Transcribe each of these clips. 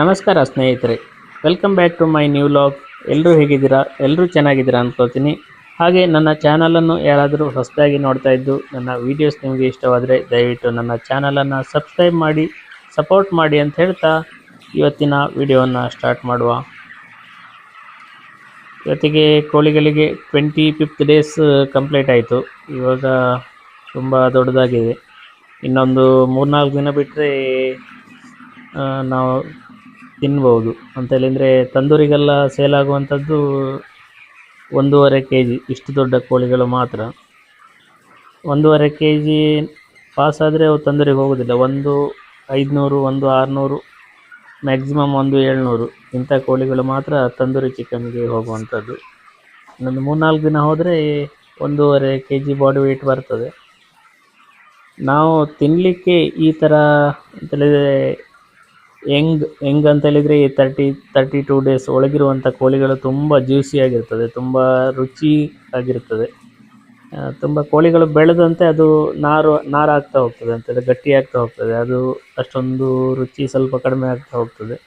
ನಮಸ್ಕಾರ ಸ್ನೇಹಿತರೆ, welcome back to my new log. ಎಲ್ಲರೂ ಹೇಗಿದ್ದೀರಾ? ಎಲ್ಲರೂ ಚೆನ್ನಾಗಿದ್ದೀರಾ ಅನ್ಕೋತೀನಿ. ಹಾಗೆ ನನ್ನ ಚಾನಲನ್ನು ಯಾರಾದರೂ ಹೊಸದಾಗಿ ನೋಡ್ತಾ ಇದ್ದು ನನ್ನ ವೀಡಿಯೋಸ್ ನಿಮಗೆ ಇಷ್ಟವಾದರೆ ದಯವಿಟ್ಟು ನನ್ನ ಚಾನಲನ್ನು ಸಬ್ಸ್ಕ್ರೈಬ್ ಮಾಡಿ ಸಪೋರ್ಟ್ ಮಾಡಿ ಅಂತ ಹೇಳ್ತಾ ಇವತ್ತಿನ ವಿಡಿಯೋವನ್ನು ಸ್ಟಾರ್ಟ್ ಮಾಡುವ. ಇವತ್ತಿಗೆ ಕೋಳಿಗಳಿಗೆ 25th ಡೇಸ್ ಕಂಪ್ಲೀಟ್ ಆಯಿತು. ಇವಾಗ ತುಂಬ ದೊಡ್ಡದಾಗಿದೆ. ಇನ್ನೊಂದು 3-4 ದಿನ ಬಿಟ್ಟರೆ ನಾವು ತಿನ್ಬೋದು ಅಂತೇಳಿದರೆ ತಂದೂರಿಗೆಲ್ಲ ಸೇಲ್ ಆಗುವಂಥದ್ದು 1.5 kg ಇಷ್ಟು ದೊಡ್ಡ ಕೋಳಿಗಳು ಮಾತ್ರ. 1.5 kg ಪಾಸ್ ಆದರೆ ಅವು ತಂದೂರಿಗೆ ಹೋಗೋದಿಲ್ಲ. ಒಂದು 500, ಒಂದು 600, ಮ್ಯಾಕ್ಸಿಮಮ್ ಒಂದು 700 ಇಂಥ ಕೋಳಿಗಳು ಮಾತ್ರ ತಂದೂರಿ ಚಿಕನ್ಗೆ ಹೋಗುವಂಥದ್ದು. ಇನ್ನೊಂದು 3-4 ದಿನ ಹೋದರೆ 1.5 kg ಬಾಡಿ ವೆಯ್ಟ್ ಬರ್ತದೆ. ನಾವು ತಿನ್ನಲಿಕ್ಕೆ ಈ ಥರ ಅಂತೇಳಿದರೆ ಹೆಂಗ್ ಅಂತೇಳಿದರೆ ಈ 32 ಡೇಸ್ ಒಳಗಿರುವಂಥ ಕೋಳಿಗಳು ತುಂಬ ಜ್ಯೂಸಿಯಾಗಿರ್ತದೆ, ತುಂಬ ರುಚಿ ಆಗಿರ್ತದೆ. ತುಂಬ ಕೋಳಿಗಳು ಬೆಳೆದಂತೆ ಅದು ನಾರಾಗ್ತಾ ಹೋಗ್ತದೆ, ಅಂತೇಳಿ ಗಟ್ಟಿಯಾಗ್ತಾ ಹೋಗ್ತದೆ. ಅದು ಅಷ್ಟೊಂದು ರುಚಿ ಸ್ವಲ್ಪ ಕಡಿಮೆ ಆಗ್ತಾ ಹೋಗ್ತದೆ.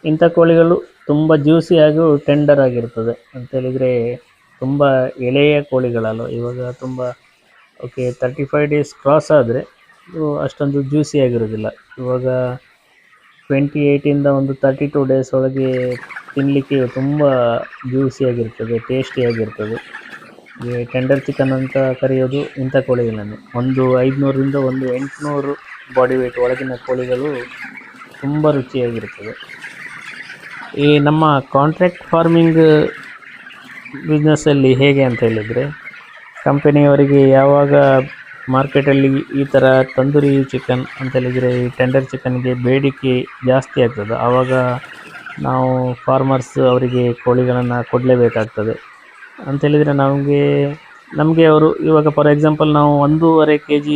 ಇಂಥ ಕೋಳಿಗಳು ತುಂಬ ಜ್ಯೂಸಿಯಾಗಿ ಟೆಂಡರ್ ಆಗಿರ್ತದೆ ಅಂತೇಳಿದರೆ ತುಂಬ ಎಳೆಯ ಕೋಳಿಗಳಲ್ಲ. ಇವಾಗ ತುಂಬ ಓಕೆ 35 ಡೇಸ್ ಕ್ರಾಸ್ ಆದರೆ ಇದು ಅಷ್ಟೊಂದು ಜ್ಯೂಸಿಯಾಗಿರೋದಿಲ್ಲ. ಇವಾಗ 28ಇಂದ ಒಂದು 32 ಡೇಸ್ ಒಳಗೆ ತಿನ್ನಲಿಕ್ಕೆ ತುಂಬ ಜ್ಯೂಸಿಯಾಗಿರ್ತದೆ, ಟೇಸ್ಟಿಯಾಗಿರ್ತದೆ. ಈ ಟೆಂಡರ್ ಚಿಕನ್ ಅಂತ ಕರೆಯೋದು ಇಂಥ ಕೋಳಿಗಳನ್ನೇ. ಒಂದು 500ರಿಂದ ಒಂದು 800 ಬಾಡಿ ವೆಯ್ಟ್ ಒಳಗಿನ ಕೋಳಿಗಳು ತುಂಬ ರುಚಿಯಾಗಿರ್ತದೆ. ಈ ನಮ್ಮ ಕಾಂಟ್ರಾಕ್ಟ್ ಫಾರ್ಮಿಂಗ್ ಬಿಸ್ನೆಸ್ಸಲ್ಲಿ ಹೇಗೆ ಅಂತ ಹೇಳಿದರೆ, ಕಂಪನಿಯವರಿಗೆ ಯಾವಾಗ ಮಾರ್ಕೆಟಲ್ಲಿ ಈ ಥರ ತಂದೂರಿ ಚಿಕನ್ ಅಂತೇಳಿದರೆ ಈ ಟೆಂಡರ್ ಚಿಕನ್ಗೆ ಬೇಡಿಕೆ ಜಾಸ್ತಿ ಆಗ್ತದೆ, ಆವಾಗ ನಾವು ಫಾರ್ಮರ್ಸ್ ಅವರಿಗೆ ಕೋಳಿಗಳನ್ನು ಕೊಡಲೇಬೇಕಾಗ್ತದೆ. ಅಂತೇಳಿದರೆ ನಮಗೆ ಅವರು ಇವಾಗ ಫಾರ್ ಎಕ್ಸಾಂಪಲ್ ನಾವು 1.5 kg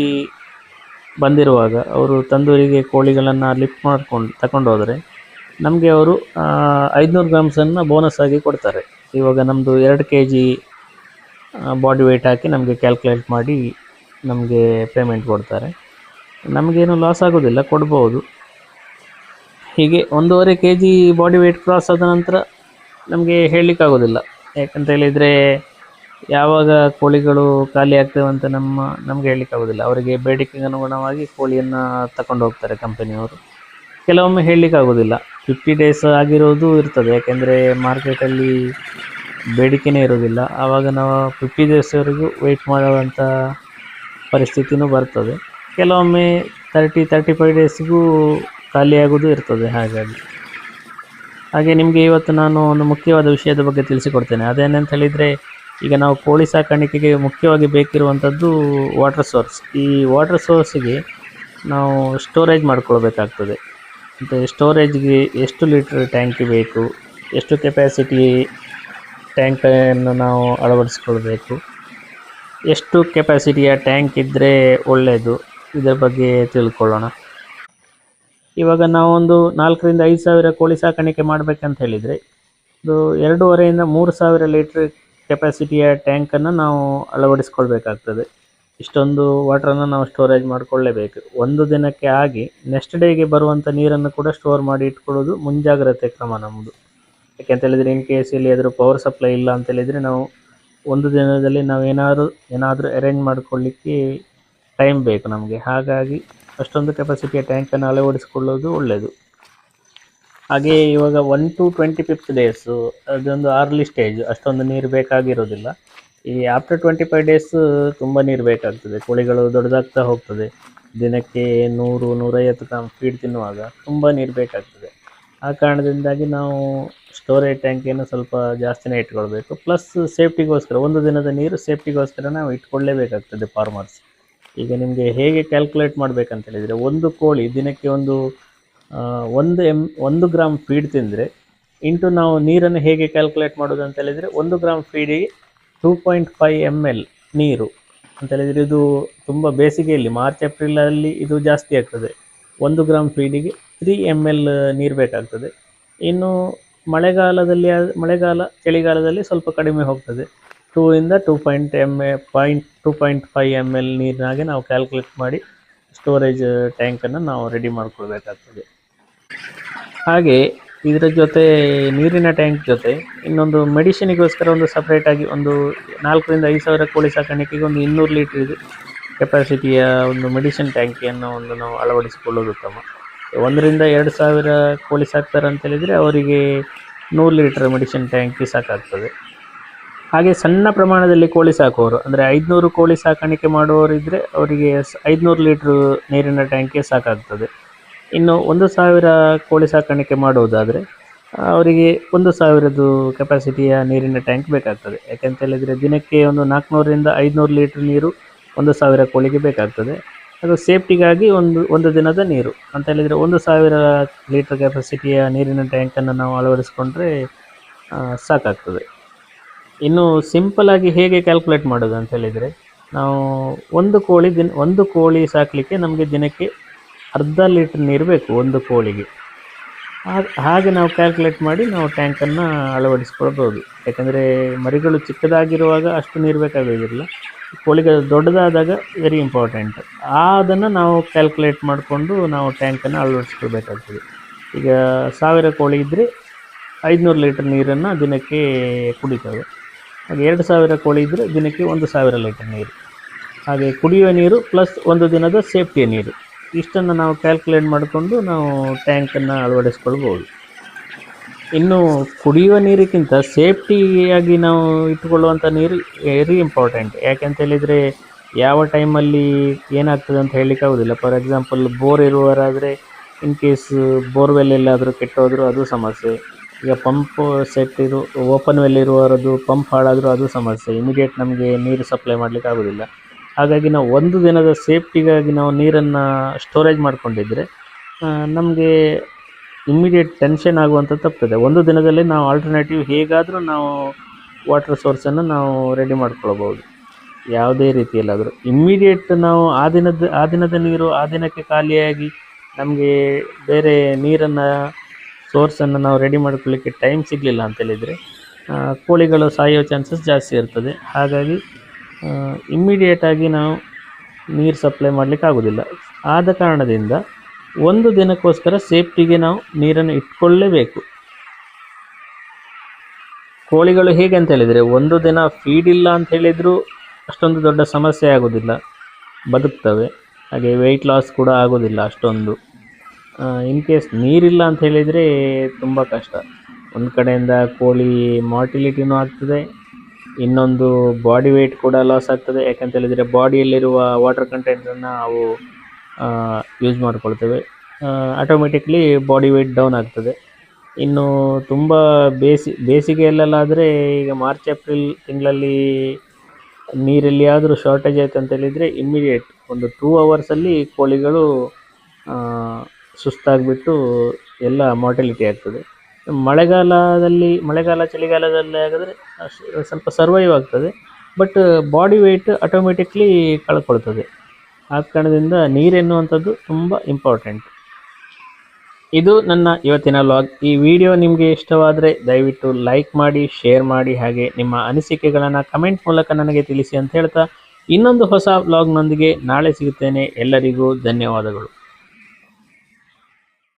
ಬಂದಿರುವಾಗ ಅವರು ತಂದೂರಿಗೆ ಕೋಳಿಗಳನ್ನು ಲಿಫ್ಟ್ ತಗೊಂಡು ಹೋದರೆ ನಮಗೆ ಅವರು 500 ಗ್ರಾಮ್ಸನ್ನು ಬೋನಸ್ ಆಗಿ ಕೊಡ್ತಾರೆ. ಇವಾಗ ನಮ್ಮದು 2 kg ಬಾಡಿ ವೆಯ್ಟ್ ಹಾಕಿ ನಮಗೆ ಕ್ಯಾಲ್ಕುಲೇಟ್ ಮಾಡಿ ನಮಗೆ ಪೇಮೆಂಟ್ ಕೊಡ್ತಾರೆ. ನಮಗೇನು ಲಾಸ್ ಆಗೋದಿಲ್ಲ, ಕೊಡ್ಬೋದು. ಹೀಗೆ 1.5 kg ಬಾಡಿ ವೆಯ್ಟ್ ಕ್ರಾಸ್ ಆದ ನಂತರ ನಮಗೆ ಹೇಳಲಿಕ್ಕಾಗೋದಿಲ್ಲ. ಯಾಕಂತ ಹೇಳಿದರೆ ಯಾವಾಗ ಕೋಳಿಗಳು ಖಾಲಿ ಆಗ್ತವೆ ಅಂತ ನಮಗೆ ಹೇಳಲಿಕ್ಕಾಗೋದಿಲ್ಲ. ಅವರಿಗೆ ಬೇಡಿಕೆಗೆ ಅನುಗುಣವಾಗಿ ಕೋಳಿಯನ್ನು ತಗೊಂಡು ಹೋಗ್ತಾರೆ ಕಂಪನಿಯವರು. ಕೆಲವೊಮ್ಮೆ ಹೇಳಲಿಕ್ಕಾಗೋದಿಲ್ಲ, 50 ಡೇಸ್ ಆಗಿರೋದು ಇರ್ತದೆ. ಯಾಕೆಂದರೆ ಮಾರ್ಕೆಟಲ್ಲಿ ಬೇಡಿಕೆನೇ ಇರೋದಿಲ್ಲ. ಆವಾಗ ನಾವು 50 ಡೇಸ್ವರೆಗೂ ವೆಯ್ಟ್ ಮಾಡುವಂಥ ಪರಿಸ್ಥಿತಿನೂ ಬರ್ತದೆ. ಕೆಲವೊಮ್ಮೆ 30-35 ಡೇಸ್ಗೂ ಖಾಲಿಯಾಗೋದು ಇರ್ತದೆ. ಹಾಗೆ ನಿಮಗೆ ಇವತ್ತು ನಾನು ಒಂದು ಮುಖ್ಯವಾದ ವಿಷಯದ ಬಗ್ಗೆ ತಿಳಿಸಿಕೊಡ್ತೇನೆ. ಅದೇನಂತ ಹೇಳಿದರೆ, ಈಗ ನಾವು ಕೋಳಿ ಸಾಕಾಣಿಕೆಗೆ ಮುಖ್ಯವಾಗಿ ಬೇಕಿರುವಂಥದ್ದು ವಾಟರ್ ಸೋರ್ಸ್. ಈ ವಾಟರ್ ಸೋರ್ಸಿಗೆ ನಾವು ಸ್ಟೋರೇಜ್ ಮಾಡ್ಕೊಳ್ಬೇಕಾಗ್ತದೆ. ಮತ್ತು ಸ್ಟೋರೇಜ್ಗೆ ಎಷ್ಟು ಲೀಟ್ರ್ ಟ್ಯಾಂಕಿ ಬೇಕು, ಎಷ್ಟು ಕೆಪ್ಯಾಸಿಟಿ ಟ್ಯಾಂಕನ್ನು ನಾವು ಅಳವಡಿಸ್ಕೊಳ್ಬೇಕು, ಎಷ್ಟು ಕೆಪ್ಯಾಸಿಟಿಯ ಟ್ಯಾಂಕ್ ಇದ್ದರೆ ಒಳ್ಳೆಯದು, ಇದರ ಬಗ್ಗೆ ತಿಳ್ಕೊಳ್ಳೋಣ. ಇವಾಗ ನಾವೊಂದು 4,000-5,000 ಸಾವಿರ ಕೋಳಿ ಸಾಕಾಣಿಕೆ ಮಾಡಬೇಕಂತ ಹೇಳಿದರೆ ಇದು 2,500-3,000 ಲೀಟ್ರ್ ಕೆಪ್ಯಾಸಿಟಿಯ ಟ್ಯಾಂಕನ್ನು ನಾವು ಅಳವಡಿಸ್ಕೊಳ್ಬೇಕಾಗ್ತದೆ. ಇಷ್ಟೊಂದು ವಾಟ್ರನ್ನು ನಾವು ಸ್ಟೋರೇಜ್ ಮಾಡಿಕೊಳ್ಳೇಬೇಕು. ಒಂದು ದಿನಕ್ಕೆ ಆಗಿ ನೆಕ್ಸ್ಟ್ ಡೇಗೆ ಬರುವಂಥ ನೀರನ್ನು ಕೂಡ ಸ್ಟೋರ್ ಮಾಡಿ ಇಟ್ಕೊಳ್ಳೋದು ಮುಂಜಾಗ್ರತೆ ಕ್ರಮ ನಮ್ಮದು. ಯಾಕೆಂತೇಳಿದರೆ ಇನ್ ಕೇಸ್ ಎಲ್ಲಿಯಾದರೂ ಪವರ್ ಸಪ್ಲೈ ಇಲ್ಲ ಅಂತೇಳಿದರೆ ನಾವು ಒಂದು ದಿನದಲ್ಲಿ ನಾವು ಏನಾದರೂ ಅರೇಂಜ್ ಮಾಡಿಕೊಳ್ಳಿಕ್ಕೆ ಟೈಮ್ ಬೇಕು ನಮಗೆ. ಹಾಗಾಗಿ ಅಷ್ಟೊಂದು ಕೆಪಾಸಿಟಿಯ ಟ್ಯಾಂಕನ್ನು ಅಳವಡಿಸಿಕೊಳ್ಳೋದು ಒಳ್ಳೆಯದು. ಹಾಗೆ ಇವಾಗ 1 to 25th ಡೇಸು ಅದೊಂದು ಅರ್ಲಿ ಸ್ಟೇಜ್, ಅಷ್ಟೊಂದು ನೀರು ಬೇಕಾಗಿರೋದಿಲ್ಲ. ಈ ಆಫ್ಟರ್ 25 ಡೇಸ್ ತುಂಬ ನೀರು ಬೇಕಾಗ್ತದೆ. ಕೋಳಿಗಳು ದೊಡ್ಡದಾಗ್ತಾ ಹೋಗ್ತದೆ. ದಿನಕ್ಕೆ 100-150 ಗ್ರಾಮ್ ಫೀಡ್ ತಿನ್ನುವಾಗ ತುಂಬ ನೀರು ಬೇಕಾಗ್ತದೆ. ಆ ಕಾರಣದಿಂದಾಗಿ ನಾವು ಸ್ಟೋರೇಜ್ ಟ್ಯಾಂಕಿಯನ್ನು ಸ್ವಲ್ಪ ಜಾಸ್ತಿನೇ ಇಟ್ಕೊಳ್ಬೇಕು. ಪ್ಲಸ್ ಸೇಫ್ಟಿಗೋಸ್ಕರ ಒಂದು ದಿನದ ನೀರು ಸೇಫ್ಟಿಗೋಸ್ಕರ ನಾವು ಇಟ್ಕೊಳ್ಳೇಬೇಕಾಗ್ತದೆ ಫಾರ್ಮರ್ಸ್. ಈಗ ನಿಮಗೆ ಹೇಗೆ ಕ್ಯಾಲ್ಕುಲೇಟ್ ಮಾಡಬೇಕಂತ ಹೇಳಿದರೆ, ಒಂದು ಕೋಳಿ ದಿನಕ್ಕೆ 1 ಗ್ರಾಮ್ ಫೀಡ್ ತಿಂದರೆ ಇಂಟು ನಾವು ನೀರನ್ನು ಹೇಗೆ ಕ್ಯಾಲ್ಕುಲೇಟ್ ಮಾಡೋದು ಅಂತ ಹೇಳಿದರೆ, 1 ಗ್ರಾಮ್ ಫೀಡಿಗೆ 2.5 ml ನೀರು ಅಂತೇಳಿದರೆ, ಇದು ತುಂಬ ಬೇಸಿಗೆಯಲ್ಲಿ ಮಾರ್ಚ್ ಏಪ್ರಿಲಲ್ಲಿ ಇದು ಜಾಸ್ತಿ ಆಗ್ತದೆ. 1 ಗ್ರಾಮ್ ಫೀಡಿಗೆ 3 ml ನೀರು ಬೇಕಾಗ್ತದೆ. ಇನ್ನು ಚಳಿಗಾಲದಲ್ಲಿ ಸ್ವಲ್ಪ ಕಡಿಮೆ ಹೋಗ್ತದೆ. 2.5 ml ನೀರಿನಾಗೆ ನಾವು ಕ್ಯಾಲ್ಕುಲೇಟ್ ಮಾಡಿ ಸ್ಟೋರೇಜ್ ಟ್ಯಾಂಕನ್ನು ನಾವು ರೆಡಿ ಮಾಡ್ಕೊಳ್ಬೇಕಾಗ್ತದೆ. ಹಾಗೆ ಇದರ ಜೊತೆ ನೀರಿನ ಟ್ಯಾಂಕ್ ಜೊತೆ ಇನ್ನೊಂದು ಮೆಡಿಸಿನಿಗೋಸ್ಕರ ಒಂದು ಸಪ್ರೇಟಾಗಿ ಒಂದು 4,000-5,000 ಕೋಳಿ ಸಾಕಾಣಿಕೆಗೆ ಒಂದು 200 ಲೀಟರ್ ಇದು ಕೆಪಾಸಿಟಿಯ ಒಂದು ಮೆಡಿಸಿನ್ ಟ್ಯಾಂಕಿಯನ್ನು ಒಂದು ನಾವು ಅಳವಡಿಸಿಕೊಳ್ಳೋದು ಉತ್ತಮ. 1,000-2,000 ಕೋಳಿ ಸಾಕ್ತಾರೆ ಅಂತ ಹೇಳಿದರೆ ಅವರಿಗೆ 100 ಲೀಟರ್ ಮೆಡಿಸಿನ್ ಟ್ಯಾಂಕಿ ಸಾಕಾಗ್ತದೆ. ಹಾಗೆ ಸಣ್ಣ ಪ್ರಮಾಣದಲ್ಲಿ ಕೋಳಿ ಸಾಕುವವರು ಅಂದರೆ 500 ಕೋಳಿ ಸಾಕಾಣಿಕೆ ಮಾಡುವವರಿದ್ದರೆ ಅವರಿಗೆ 500 ಲೀಟ್ರ್ ನೀರಿನ ಟ್ಯಾಂಕಿ ಸಾಕಾಗ್ತದೆ. ಇನ್ನು 1,000 ಕೋಳಿ ಸಾಕಾಣಿಕೆ ಮಾಡುವುದಾದರೆ ಅವರಿಗೆ 1,000 ಕೆಪಾಸಿಟಿಯ ನೀರಿನ ಟ್ಯಾಂಕ್ ಬೇಕಾಗ್ತದೆ. ಯಾಕೆಂತ ಹೇಳಿದರೆ ದಿನಕ್ಕೆ ಒಂದು 400-500 ಲೀಟ್ರ್ ನೀರು 1,000 ಕೋಳಿಗೆ ಬೇಕಾಗ್ತದೆ. ಅದು ಸೇಫ್ಟಿಗಾಗಿ ಒಂದು ದಿನದ ನೀರು ಅಂತ ಹೇಳಿದರೆ 1,000 ಲೀಟ್ರ್ ಕೆಪಾಸಿಟಿಯ ನೀರಿನ ಟ್ಯಾಂಕನ್ನು ನಾವು ಅಳವಡಿಸ್ಕೊಂಡ್ರೆ ಸಾಕಾಗ್ತದೆ. ಇನ್ನು ಸಿಂಪಲಾಗಿ ಹೇಗೆ ಕ್ಯಾಲ್ಕುಲೇಟ್ ಮಾಡೋದು ಅಂತ ಹೇಳಿದರೆ ನಾವು ಒಂದು ಕೋಳಿ ಸಾಕಲಿಕ್ಕೆ ನಮಗೆ ದಿನಕ್ಕೆ 1/2 ಲೀಟ್ರ್ ನೀರು ಬೇಕು ಒಂದು ಕೋಳಿಗೆ. ಹಾಗೆ ನಾವು ಕ್ಯಾಲ್ಕುಲೇಟ್ ಮಾಡಿ ನಾವು ಟ್ಯಾಂಕನ್ನು ಅಳವಡಿಸ್ಕೊಳ್ಬೋದು. ಯಾಕಂದರೆ ಮರಿಗಳು ಚಿಕ್ಕದಾಗಿರುವಾಗ ಅಷ್ಟು ನೀರು ಬೇಕಾಗೋದಿಲ್ಲ, ಕೋಳಿಗಳು ದೊಡ್ಡದಾದಾಗ ವೆರಿ ಇಂಪಾರ್ಟೆಂಟ್. ಅದನ್ನು ನಾವು ಕ್ಯಾಲ್ಕುಲೇಟ್ ಮಾಡಿಕೊಂಡು ನಾವು ಟ್ಯಾಂಕನ್ನು ಅಳವಡಿಸ್ಕೊಳ್ಬೇಕಾಗ್ತದೆ. ಈಗ 1,000 ಕೋಳಿ ಇದ್ದರೆ 500 ಲೀಟರ್ ನೀರನ್ನು ದಿನಕ್ಕೆ ಕುಡಿತವೆ. ಹಾಗೆ 2,000 ಕೋಳಿ ಇದ್ದರೆ ದಿನಕ್ಕೆ 1,000 ಲೀಟರ್ ನೀರು. ಹಾಗೆ ಕುಡಿಯುವ ನೀರು ಪ್ಲಸ್ ಒಂದು ದಿನದ ಸೇಫ್ಟಿಯ ನೀರು, ಇಷ್ಟನ್ನು ನಾವು ಕ್ಯಾಲ್ಕುಲೇಟ್ ಮಾಡಿಕೊಂಡು ನಾವು ಟ್ಯಾಂಕನ್ನು ಅಳವಡಿಸ್ಕೊಳ್ಬೋದು. ಇನ್ನು ಕುಡಿಯುವ ನೀರಿಗಿಂತ ಸೇಫ್ಟಿಯಾಗಿ ನಾವು ಇಟ್ಟುಕೊಳ್ಳುವಂಥ ನೀರು ವೆರಿ ಇಂಪಾರ್ಟೆಂಟ್. ಯಾಕೆಂತ ಹೇಳಿದರೆ ಯಾವ ಟೈಮಲ್ಲಿ ಏನಾಗ್ತದೆ ಅಂತ ಹೇಳಲಿಕ್ಕಾಗೋದಿಲ್ಲ. ಫಾರ್ ಎಕ್ಸಾಂಪಲ್ ಬೋರ್ ಇರುವವರಾದರೆ ಇನ್ ಕೇಸ್ ಬೋರ್ವೆಲ್ ಎಲ್ಲಾದರೂ ಕೆಟ್ಟೋದರೂ ಅದು ಸಮಸ್ಯೆ. ಈಗ ಪಂಪ್ ಸೆಟ್ ಓಪನ್ ವೆಲ್ ಇರುವವರದ್ದು ಪಂಪ್ ಹಾಳಾದರೂ ಅದು ಸಮಸ್ಯೆ. ಇಮಿಡಿಯೇಟ್ ನಮಗೆ ನೀರು ಸಪ್ಲೈ ಮಾಡಲಿಕ್ಕೆ ಆಗೋದಿಲ್ಲ. ಹಾಗಾಗಿ ನಾವು ಒಂದು ದಿನದ ಸೇಫ್ಟಿಗಾಗಿ ನಾವು ನೀರನ್ನು ಸ್ಟೋರೇಜ್ ಮಾಡಿಕೊಂಡಿದ್ದರೆ ನಮಗೆ ಇಮ್ಮಿಡಿಯೇಟ್ ಟೆನ್ಷನ್ ಆಗುವಂಥದ್ದು ತಪ್ತದೆ. ಒಂದು ದಿನದಲ್ಲಿ ನಾವು ಆಲ್ಟರ್ನೇಟಿವ್ ಹೇಗಾದರೂ ನಾವು ವಾಟರ್ ಸೋರ್ಸನ್ನು ನಾವು ರೆಡಿ ಮಾಡ್ಕೊಳ್ಬೋದು. ಯಾವುದೇ ರೀತಿಯಲ್ಲಾದರೂ ಇಮ್ಮಿಡಿಯೇಟ್ ನಾವು ಆ ದಿನದ ನೀರು ಆ ದಿನಕ್ಕೆ ಖಾಲಿಯಾಗಿ ನಮಗೆ ಬೇರೆ ನೀರನ್ನು ಸೋರ್ಸನ್ನು ನಾವು ರೆಡಿ ಮಾಡ್ಕೊಳ್ಳಿಕ್ಕೆ ಟೈಮ್ ಸಿಗಲಿಲ್ಲ ಅಂತೇಳಿದರೆ ಕೋಳಿಗಳು ಸಾಯೋ ಚಾನ್ಸಸ್ ಜಾಸ್ತಿ ಇರ್ತದೆ. ಹಾಗಾಗಿ ಇಮ್ಮಿಡಿಯೇಟಾಗಿ ನಾವು ನೀರು ಸಪ್ಲೈ ಮಾಡಲಿಕ್ಕೆ ಆಗೋದಿಲ್ಲ. ಆದ ಕಾರಣದಿಂದ ಒಂದು ದಿನಕ್ಕೋಸ್ಕರ ಸೇಫ್ಟಿಗೆ ನಾವು ನೀರನ್ನು ಇಟ್ಕೊಳ್ಳೇಬೇಕು. ಕೋಳಿಗಳು ಹೇಗೆ ಅಂತ ಹೇಳಿದರೆ ಒಂದು ದಿನ ಫೀಡ್ ಇಲ್ಲ ಅಂತ ಹೇಳಿದರೂ ಅಷ್ಟೊಂದು ದೊಡ್ಡ ಸಮಸ್ಯೆ ಆಗೋದಿಲ್ಲ, ಬದುಕ್ತವೆ. ಹಾಗೆ ವೆಯ್ಟ್ ಲಾಸ್ ಕೂಡ ಆಗೋದಿಲ್ಲ ಅಷ್ಟೊಂದು. ಇನ್ ಕೇಸ್ ನೀರಿಲ್ಲ ಅಂತ ಹೇಳಿದರೆ ತುಂಬ ಕಷ್ಟ. ಒಂದು ಕಡೆಯಿಂದ ಕೋಳಿ ಮಾರ್ಟಿಲಿಟಿನೂ ಆಗ್ತದೆ, ಇನ್ನೊಂದು ಬಾಡಿ ವೆಯ್ಟ್ ಕೂಡ ಲಾಸ್ ಆಗ್ತದೆ. ಯಾಕಂತ ಹೇಳಿದರೆ ಬಾಡಿಯಲ್ಲಿರುವ ವಾಟರ್ ಕಂಟೆಂಟನ್ನು ಅವು ಯೂಸ್ ಮಾಡ್ಕೊಳ್ತೇವೆ, ಆಟೋಮೆಟಿಕ್ಲಿ ಬಾಡಿ ವೆಯ್ಟ್ ಡೌನ್ ಆಗ್ತದೆ. ಇನ್ನು ತುಂಬ ಬೇಸಿಗೆಯಲ್ಲಾದರೆ ಈಗ ಮಾರ್ಚ್ ಏಪ್ರಿಲ್ ತಿಂಗಳಲ್ಲಿ ನೀರಲ್ಲಿ ಆದರೂ ಶಾರ್ಟೇಜ್ ಆಯಿತು ಅಂತ ಹೇಳಿದರೆ ಇಮ್ಮಿಡಿಯೇಟ್ ಒಂದು 2 ಅವರ್ಸಲ್ಲಿ ಕೋಳಿಗಳು ಸುಸ್ತಾಗಿಬಿಟ್ಟು ಎಲ್ಲ ಮಾರ್ಟಿಲಿಟಿ ಆಗ್ತದೆ. ಮಳೆಗಾಲ ಚಳಿಗಾಲದಲ್ಲಿ ಆಗಿದ್ರೆ ಸ್ವಲ್ಪ ಸರ್ವೈವ್ ಆಗ್ತದೆ, ಬಟ್ ಬಾಡಿ ವೆಯ್ಟ್ ಆಟೋಮೆಟಿಕ್ಲಿ ಕಳ್ಕೊಳ್ತದೆ. ಆದ ಕಾರಣದಿಂದ ನೀರೆನ್ನುವಂಥದ್ದು ತುಂಬ ಇಂಪಾರ್ಟೆಂಟ್. ಇದು ನನ್ನ ಇವತ್ತಿನ ವ್ಲಾಗ್. ಈ ವಿಡಿಯೋ ನಿಮಗೆ ಇಷ್ಟವಾದರೆ ದಯವಿಟ್ಟು ಲೈಕ್ ಮಾಡಿ, ಶೇರ್ ಮಾಡಿ, ಹಾಗೆ ನಿಮ್ಮ ಅನಿಸಿಕೆಗಳನ್ನು ಕಮೆಂಟ್ ಮೂಲಕ ನನಗೆ ತಿಳಿಸಿ ಅಂತ ಹೇಳ್ತಾ ಇನ್ನೊಂದು ಹೊಸ ವ್ಲಾಗ್ನೊಂದಿಗೆ ನಾಳೆ ಸಿಗುತ್ತೇನೆ. ಎಲ್ಲರಿಗೂ ಧನ್ಯವಾದಗಳು.